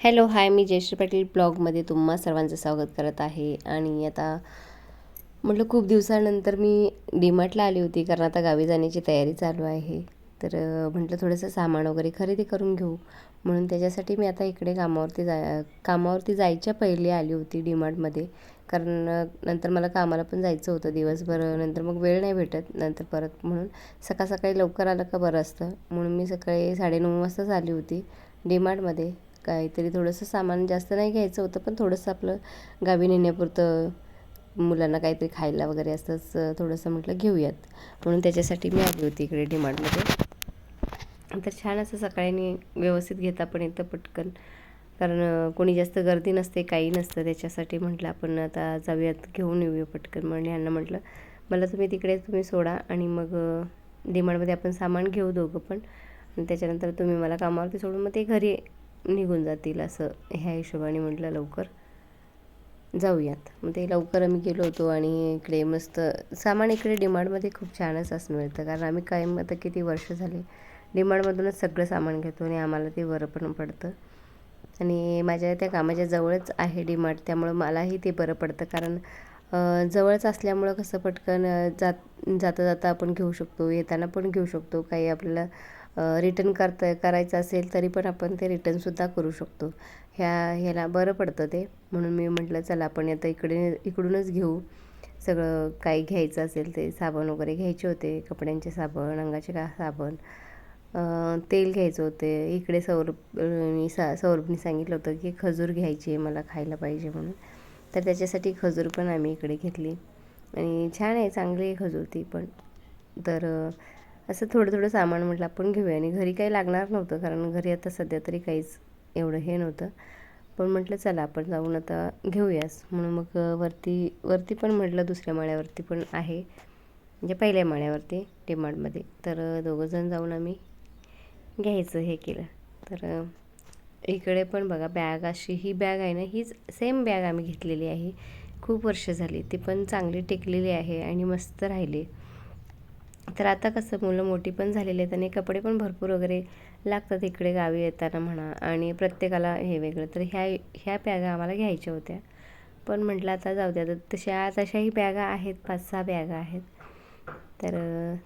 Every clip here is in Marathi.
हॅलो हाय, मी जयश्री पाटील ब्लॉगमध्ये तुम्हा सर्वांचं स्वागत करत आहे. आणि आता म्हटलं खूप दिवसानंतर मी डीमार्टला आली होती, कारण आता गावी जाण्याची तयारी चालू आहे. तर म्हटलं थोडंसं सामान वगैरे खरेदी करून घेऊ, म्हणून त्याच्यासाठी मी आता इकडे कामावरती जायच्या पहिले आली होती डीमार्टमध्ये. कारण नंतर मला कामाला पण जायचं होतं दिवसभर, नंतर मग वेळ नाही भेटत नंतर परत, म्हणून सकाळी लवकर आलं का बरं असतं. म्हणून मी सकाळी 9:30 वाजताच आली होती डीमार्टमध्ये. काहीतरी थोडंसं सामान जास्त नाही घ्यायचं होतं, पण थोडंसं आपलं गावी नेण्यापुरतं, मुलांना काहीतरी खायला वगैरे असंच थोडंसं म्हटलं घेऊयात, म्हणून त्याच्यासाठी मी आली होती इकडे डीमार्टमध्ये. तर छान असं सकाळी व्यवस्थित घेता पण येतं पटकन, कारण कोणी जास्त गर्दी नसते, काही नसतं. त्याच्यासाठी म्हटलं आपण आता जाऊयात, घेऊन येऊया पटकन. म्हणून यांना म्हटलं मला तुम्ही सोडा आणि मग डीमार्टमध्ये आपण सामान घेऊ दोघं पण, आणि त्याच्यानंतर तुम्ही मला कामावरती सोडून मग ते घरी निघून जातील, असं ह्या हिशोबाने म्हटलं लवकर जाऊयात. मग ते लवकर आम्ही गेलो होतो आणि इकडे मस्त सामान इकडे डीमार्टमध्ये खूप छानच असं मिळतं, कारण आम्ही कायम आता किती वर्ष झाले डीमार्टमधूनच सगळं सामान घेतो आणि आम्हाला ते बरं पण पडतं. आणि माझ्या त्या कामाच्या जवळच आहे डीमार्ट, त्यामुळं मलाही ते बरं पडतं, कारण जवळच असल्यामुळं कसं पटकन जाता जाता आपण घेऊ शकतो, येताना पण घेऊ शकतो. काही आपल्याला रिटर्न करायचं असेल तरी पण आपण ते रिटर्नसुद्धा करू शकतो. ह्याला बरं पडतं ते. म्हणून मी म्हटलं चला आपण आता इकडूनच घेऊ सगळं. काही घ्यायचं असेल ते साबण वगैरे घ्यायचे होते, कपड्यांचे साबण, अंगाचे साबण, तेल घ्यायचं होते. इकडे सौरभनी सांगितलं होतं की खजूर घ्यायची आहे मला, खायला पाहिजे म्हणून. तर त्याच्यासाठी खजूर पण आम्ही इकडे घेतली आणि छान आहे, चांगली आहे खजूर ती पण. तर असं थोडं थोडं सामान म्हटलं आपण घेऊया. आणि घरी काही लागणार नव्हतं, कारण घरी आता सध्या तरी काहीच एवढं हे नव्हतं, पण म्हटलं चला आपण जाऊन आता घेऊयास. म्हणून मग वरती पण म्हटलं दुसऱ्या माळ्यावरती पण आहे, म्हणजे पहिल्या माळ्यावरती डीमार्टमध्ये. तर दोघंजण जाऊन आम्ही घ्यायचं हे केलं. तर इकडे पण बघा बॅग, अशी ही बॅग आहे ना, हीच सेम बॅग आम्ही घेतलेली आहे, खूप वर्ष झाली. ती पण चांगली टिकलेली आहे आणि मस्त राहिली. तर आता कसं मुलं मोठी पण झालेली आहेत आणि कपडे पण भरपूर वगैरे लागतात इकडे गावी येताना म्हणा, आणि प्रत्येकाला हे वेगळं. तर ह्या बॅगा आम्हाला घ्यायच्या होत्या, पण म्हटलं आता जाऊ द्या. तशाही बॅगा आहेत, 5-6 बॅगा आहेत. तर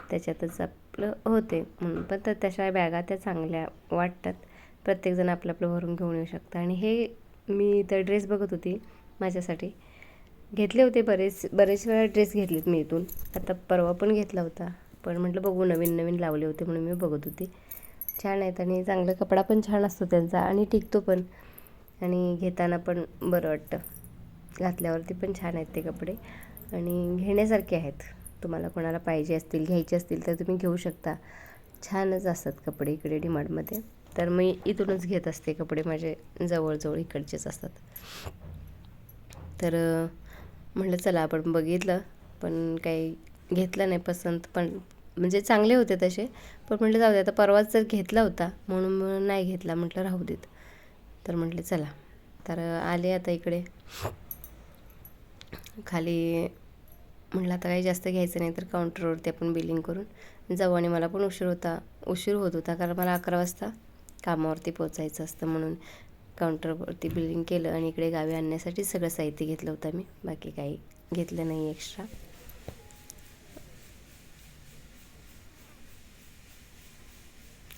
त्याच्यातच आपलं होते म्हणून. पण तर तशा बॅगा त्या चांगल्या वाटतात, प्रत्येकजण आपलं आपलं भरून घेऊन येऊ शकतं. आणि हे मी तर ड्रेस बघत होती माझ्यासाठी, घेतले होते बरेच वेळा ड्रेस घेतलेत मी इथून. आता परवा पण घेतला होता, पण म्हटलं बघू, नवीन नवीन लावले होते म्हणून मी बघत होती. छान आहेत आणि चांगला कपडा पण छान असतो त्यांचा आणि टिकतो पण, आणि घेताना पण बरं वाटतं. घातल्यावरती पण छान आहेत ते कपडे आणि घेण्यासारखे आहेत. तुम्हाला कोणाला पाहिजे असतील, घ्यायचे असतील तर तुम्ही घेऊ शकता. छानच असतात कपडे इकडे डीमार्टमध्ये. तर मी इथूनच घेत असते कपडे, माझे जवळजवळ इकडचेच असतात. तर म्हटलं चला आपण बघितलं, पण काही घेतलं नाही पसंत, पण म्हणजे चांगले होते तसे, पण म्हटलं जाऊ दे, आता परवाच जर घेतला होता म्हणून नाही घेतला, म्हटलं राहू देत. तर म्हटलं चला. तर आले आता इकडे खाली. म्हटलं आता काही जास्त घ्यायचं नाही, तर काउंटरवरती आपण बिलिंग करून जाऊ. आणि मला पण उशीर होत होता, कारण मला 11 वाजता कामावरती पोचायचं असतं, म्हणून काउंटरवरती बिलिंग केलं आणि इकडे गावी आणण्यासाठी सगळं साहित्य घेतलं होतं मी, बाकी काही घेतलं नाही एक्स्ट्रा.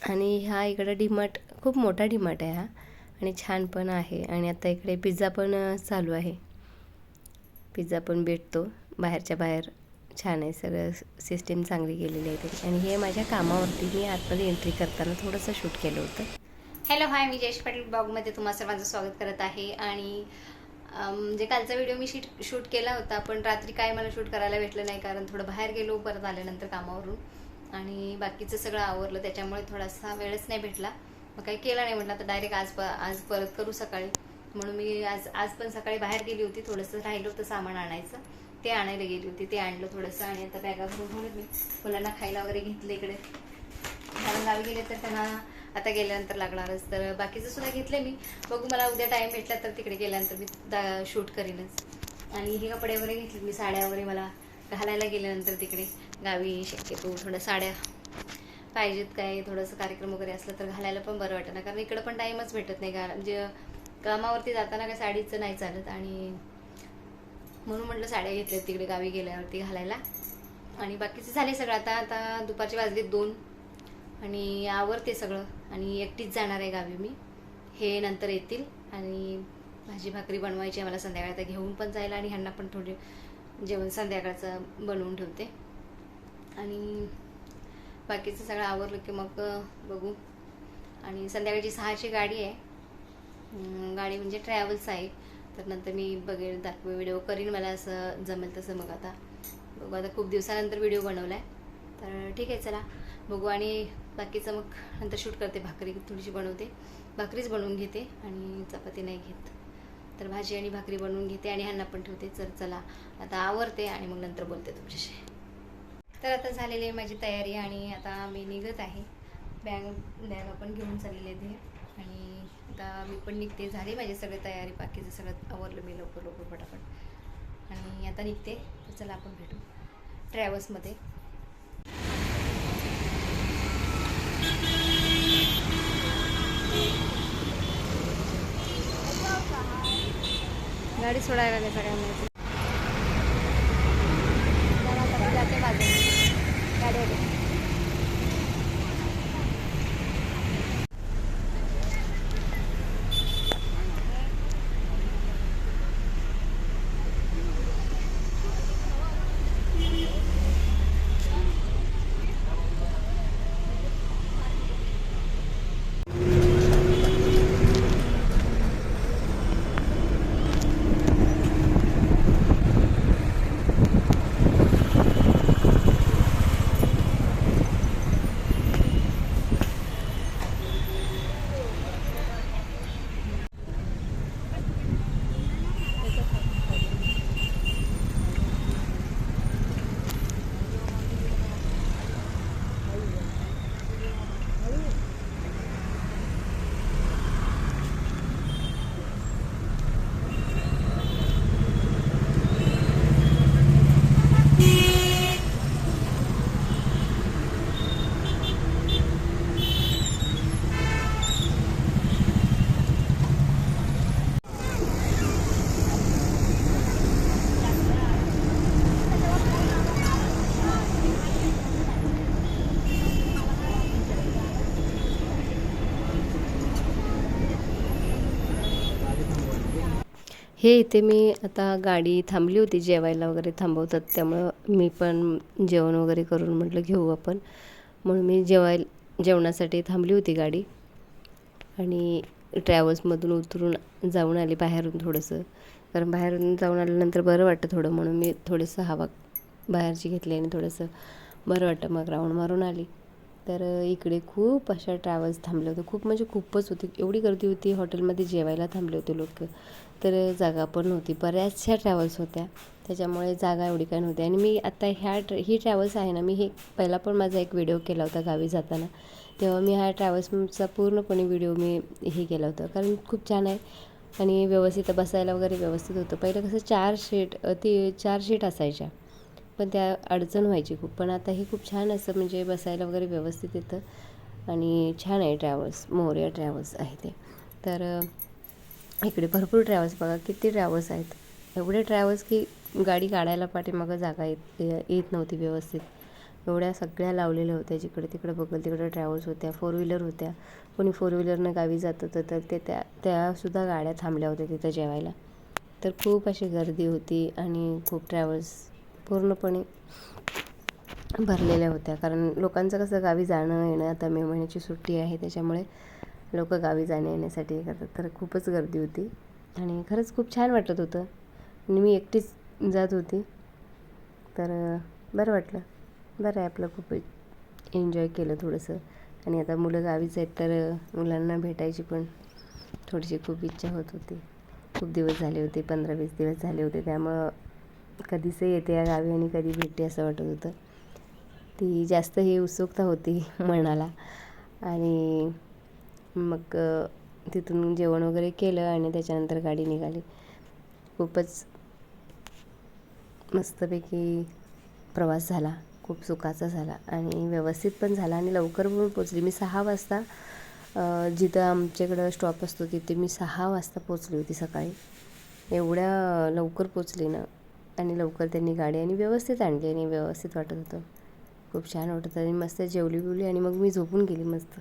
आणि हा इकडे डीमार्ट खूप मोठा डीमार्ट आहे हा, आणि छान पण आहे. आणि आता इकडे पिझ्झा पण चालू आहे, पिझ्झा पण भेटतो बाहेरच्या बाहेर. छान आहे, सगळं सिस्टीम चांगली केलेली आहे त्याची. आणि हे माझ्या कामावरती मी आतमध्ये एंट्री करताना थोडंसं शूट केलं होतं. हॅलो हाय, मी जयेश पाटील ब्लॉगमध्ये तुम्हा सर्वांचं स्वागत करत आहे. आणि म्हणजे कालचा व्हिडिओ मी शूट केला होता, पण रात्री काय मला शूट करायला भेटलं नाही, कारण थोडं बाहेर गेलो परत आल्यानंतर कामावरून, आणि बाकीचं सगळं आवरलं, त्याच्यामुळे थोडासा वेळच नाही भेटला. मग काही केलं नाही, म्हटलं तर डायरेक्ट आज परत करू सकाळी. म्हणून मी आज पण सकाळी बाहेर गेली होती, थोडंसं राहिलं होतं सामान आणायचं, ते आणायला गेली होती, ते आणलं थोडंसं. आणि आता बॅगा भरून ठेवलं मी, मुलांना खायला वगैरे घेतलं इकडे. कारण गावी गेले तर त्यांना आता गेल्यानंतर लागणारच, तर बाकीचं सुद्धा घेतलं मी. बघू, मला उद्या टाईम भेटला तर तिकडे गेल्यानंतर मी शूट करीनच. आणि हे कपडे वगैरे घेतले मी, साड्या वगैरे मला घालायला गेल्यानंतर तिकडे गावी शक्यतो थोड्या साड्या पाहिजेत, काय थोडंसं कार्यक्रम वगैरे असलं तर घालायला पण बरं वाटतं ना, कारण इकडं पण टाईमच भेटत नाही, म्हणजे कामावरती जाताना काय साडीचं नाही चालत, आणि म्हणून म्हटलं साड्या घेतल्या तिकडे गावी गेल्यावरती घालायला. आणि बाकीचं झाले सगळं. आता दुपारचे वाजले 2 आणि आवरते सगळं, आणि एकटीच जाणार आहे गावी मी. हे नंतर येतील आणि भाजी भाकरी बनवायची आहे मला संध्याकाळी. आता घेऊन पण जायला आणि ह्यांना पण थोडे जेवण संध्याकाळचं बनवून ठेवते. आणि बाकीचं सगळं आवरलं की मग बघू. आणि संध्याकाळची 6ची गाडी आहे. गाडी म्हणजे ट्रॅव्हल्स आहे. तर नंतर मी बघेल, दाखवे, व्हिडिओ करीन मला असं जमेल तसं. मग आता बघू, आता खूप दिवसानंतर व्हिडिओ बनवला आहे. तर ठीक आहे, चला बघू. आणि बाकीचं मग नंतर शूट करते. भाकरी थोडीशी बनवते, भाकरीच बनवून घेते आणि चपाती नाही घेत. तर भाजी आणि भाकरी बनवून घेते आणि ह्यांना पण ठेवते. चला आता आवरते आणि मग नंतर बोलते तुमच्याशी. तर आता झालेली आहे माझी तयारी आणि आता मी निघत आहे. बॅग पण घेऊन चाललेले ते. आणि आता मी पण निघते. झाली माझी सगळी तयारी, बाकीचं सगळं आवरलं मी लवकर फटाफट. आणि आता निघते. तर चला आपण भेटू ट्रॅव्हल्समध्ये. गाडी सोडायला लागली सगळ्यांना. जाते बाजूला गाडी. हे इथे मी आता गाडी थांबली होती, जेवायला वगैरे थांबवतात, त्यामुळं मी पण जेवण वगैरे करून म्हटलं घेऊ आपण, म्हणून मी जेवणासाठी थांबली होती गाडी. आणि ट्रॅव्हल्समधून उतरून जाऊन आली बाहेरून थोडंसं, कारण बाहेरून जाऊन आल्यानंतर बरं वाटतं थोडं, म्हणून मी थोडंसं हवा बाहेरची घेतली आणि थोडंसं बरं वाटतं. मग राऊंड मारून आली. तर इकडे खूप अशा ट्रॅव्हल्स थांबले होते, खूप म्हणजे खूपच होती, एवढी गर्दी होती. हॉटेलमध्ये जेवायला थांबले होते लोक, तर जागा पण नव्हती. बऱ्याचशा ट्रॅव्हल्स होत्या, त्याच्यामुळे जागा एवढी काय नव्हती. आणि मी आता ही ट्रॅव्हल्स आहे ना, मी हे पहिला पण माझा एक व्हिडिओ केला होता गावी जाताना, तेव्हा मी ह्या ट्रॅव्हल्सचा पूर्णपणे व्हिडिओ मी हे केला होता, कारण खूप छान आहे आणि व्यवस्थित बसायला वगैरे व्यवस्थित होतं. पहिलं कसं 4 शीट असायच्या, पण त्या अडचण व्हायची खूप. पण आता हे खूप छान असं म्हणजे बसायला वगैरे व्यवस्थित येतं आणि छान आहे ट्रॅव्हल्स. मोरया ट्रॅव्हल्स आहे ते. तर इकडे भरपूर ट्रॅव्हल्स, बघा किती ट्रॅव्हल्स आहेत. एवढे ट्रॅव्हल्स की गाडी काढायला पाठीमागं जागा येत नव्हती व्यवस्थित. एवढ्या सगळ्या लावलेल्या होत्या, जिकडे तिकडे बघल तिकडे ट्रॅव्हल्स होत्या. 4 व्हीलर होत्या, कोणी 4 व्हीलरनं गावी जात होतं, तर ते त्यासुद्धा गाड्या थांबल्या होत्या तिथं जेवायला. तर खूप अशी गर्दी होती आणि खूप ट्रॅव्हल्स पूर्णपणे भरलेल्या होत्या, कारण लोकांचं कसं गावी जाणं येणं, आता मे महिन्याची सुट्टी आहे त्याच्यामुळे लोक गावी जाण्या येण्यासाठी करतात. तर खूपच गर्दी होती आणि खरंच खूप छान वाटत होतं. आणि मी एकटीच जात होती, तर बरं वाटलं. बरं आहे आपलं, खूप एन्जॉय केलं थोडंसं. आणि आता मुलं गावीच आहेत, तर मुलांना भेटायची पण थोडीशी खूप इच्छा होत होती. खूप दिवस झाले होते, 15-20 दिवस झाले होते, त्यामुळं कधीच येते या गावी आणि कधी भेटते असं वाटत होतं. ती जास्त ही उत्सुकता होती मनाला. आणि मग तिथून जेवण वगैरे केलं आणि त्याच्यानंतर गाडी निघाली. खूपच मस्तपैकी प्रवास झाला, खूप सुखाचा झाला आणि व्यवस्थित पण झाला आणि लवकर पण पोचली. मी 6 वाजता जिथं आमच्याकडं स्टॉप असतो तिथे मी 6 वाजता पोचली होती सकाळी. एवढ्या लवकर पोचली ना, आणि लवकर त्यांनी गाडी आणि व्यवस्थित आणली आणि व्यवस्थित वाटत होतं. खूप छान वाटत होतं आणि मस्त जेवली बिवली आणि मग मी झोपून गेली मस्त.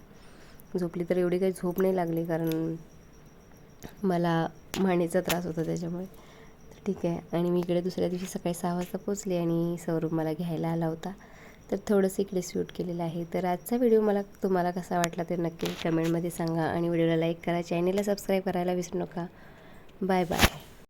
झोपली तर एवढी काही झोप नाही लागली, कारण मला मानेचा त्रास होता त्याच्यामुळे. तर ठीक आहे. आणि मी इकडे दुसऱ्या दिवशी सकाळी 6 वाजता पोचले आणि सौरभ मला घ्यायला आला होता. तर थोडंसं इकडे शूट केलेलं आहे. तर आजचा व्हिडिओ तुम्हाला कसा वाटला ते नक्की कमेंटमध्ये सांगा आणि व्हिडिओला लाईक करा, चॅनलला सबस्क्राईब करायला विसरू नका. Bye bye.